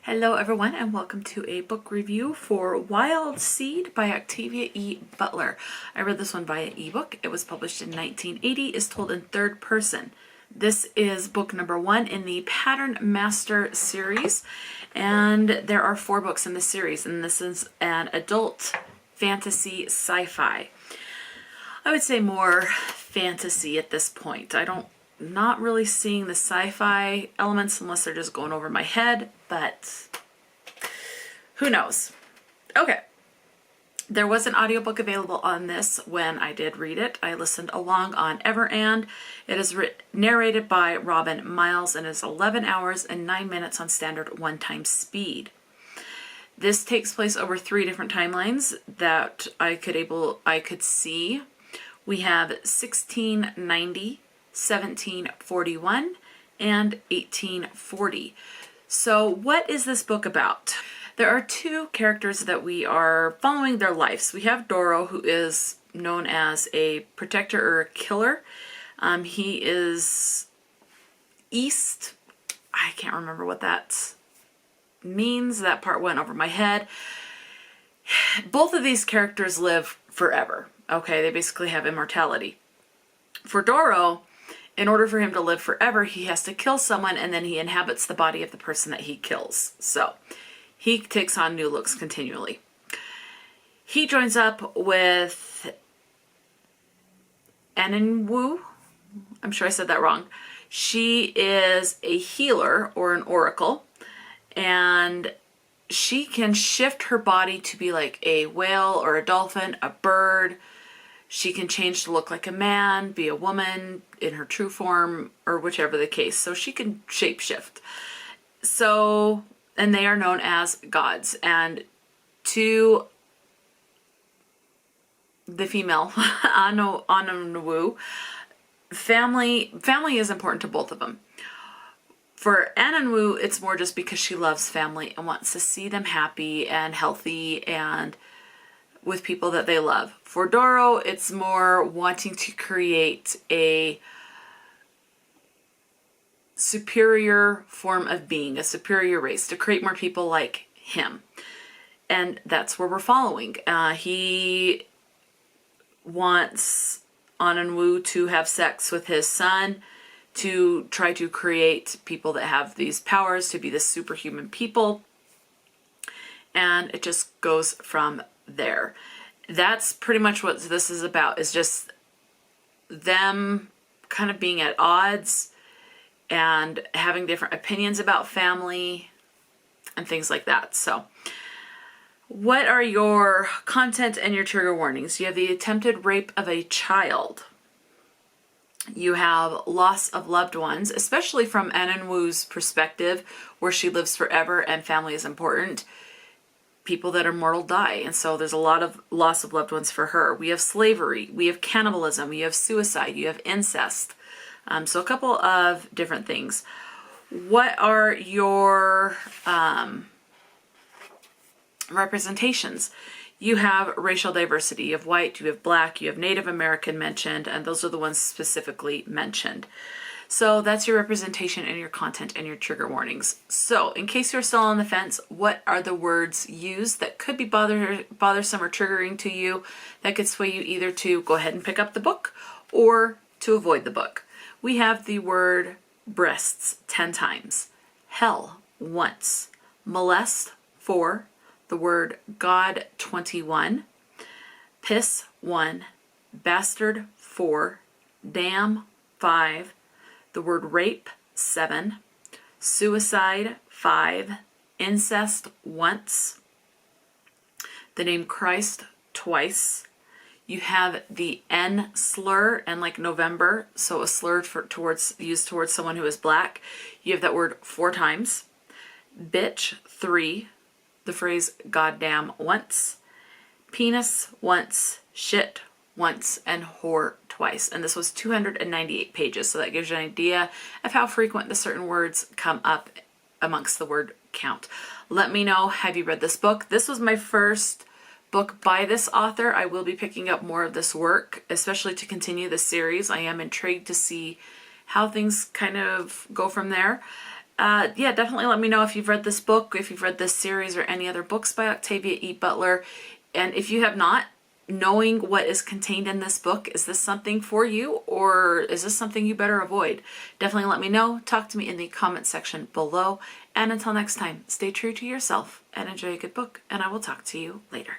Hello everyone and welcome to a book review for Wild Seed by Octavia E. Butler. I read this one via ebook. It was published in 1980, is told in third person. This is book number 1 in the Patternmaster series, and there are 4 books in the series, and this is an adult fantasy sci-fi. I would say more fantasy at this point. Not really seeing the sci-fi elements unless they're just going over my head, but who knows? Okay. There was an audiobook available on this when I did read it. I listened along on Everand. It is narrated by Robin Miles and is 11 hours and 9 minutes on standard one-time speed. This takes place over 3 different timelines that I could see. We have 1690, 1741, and 1840. So what is this book about? There are 2 characters that we are following their lives. We have Doro, who is known as a protector or a killer. He is East. I can't remember what that means. That part went over my head. Both of these characters live forever. Okay, they basically have immortality. For Doro, in order for him to live forever, he has to kill someone, and then he inhabits the body of the person that he kills. So he takes on new looks continually. He joins up with Ananwu. I'm sure I said that wrong. She is a healer or an oracle, and she can shift her body to be like a whale or a dolphin, a bird. She can change to look like a man, be a woman in her true form, or whichever the case. So she can shapeshift. So, and they are known as gods. And to the female, Ananwu, family is important to both of them. For Ananwu, it's more just because she loves family and wants to see them happy and healthy and with people that they love. For Doro, it's more wanting to create a superior form of being, a superior race, to create more people like him. And that's where we're following. He wants Ananwu to have sex with his son to try to create people that have these powers, to be the superhuman people. And it just goes from there. That's pretty much what this is about, is just them kind of being at odds and having different opinions about family and things like that. So what are your content and your trigger warnings? You have the attempted rape of a child. You have loss of loved ones, especially from Ananwu's perspective, where she lives forever and family is important. People that are mortal die, and so there's a lot of loss of loved ones for her. We have slavery, we have cannibalism, we have suicide, you have incest. So a couple of different things. What are your representations? You have racial diversity. You have white, you have black, you have Native American mentioned, and those are the ones specifically mentioned. So that's your representation and your content and your trigger warnings. So in case you're still on the fence, what are the words used that could be bothersome or triggering to you, that could sway you either to go ahead and pick up the book or to avoid the book? We have the word breasts 10 times, hell once, molest 4, the word God 21, piss 1, bastard 4, damn 5, the word rape 7, suicide 5, incest once, the name Christ twice. You have the N slur, and like November, so a slur used towards someone who is black. You have that word 4 times. Bitch 3, the phrase goddamn once, penis once, shit once, and whore twice. And this was 298 pages, so that gives you an idea of how frequent the certain words come up amongst the word count. Let me know, have you read this book? This was my first book by this author. I will be picking up more of this work, especially to continue the series. I am intrigued to see how things kind of go from there. Yeah, definitely let me know if you've read this book, if you've read this series or any other books by Octavia E. Butler. And if you have not, knowing what is contained in this book, is this something for you or is this something you better avoid? Definitely let me know. Talk to me in the comment section below. And until next time, stay true to yourself and enjoy a good book. And I will talk to you later.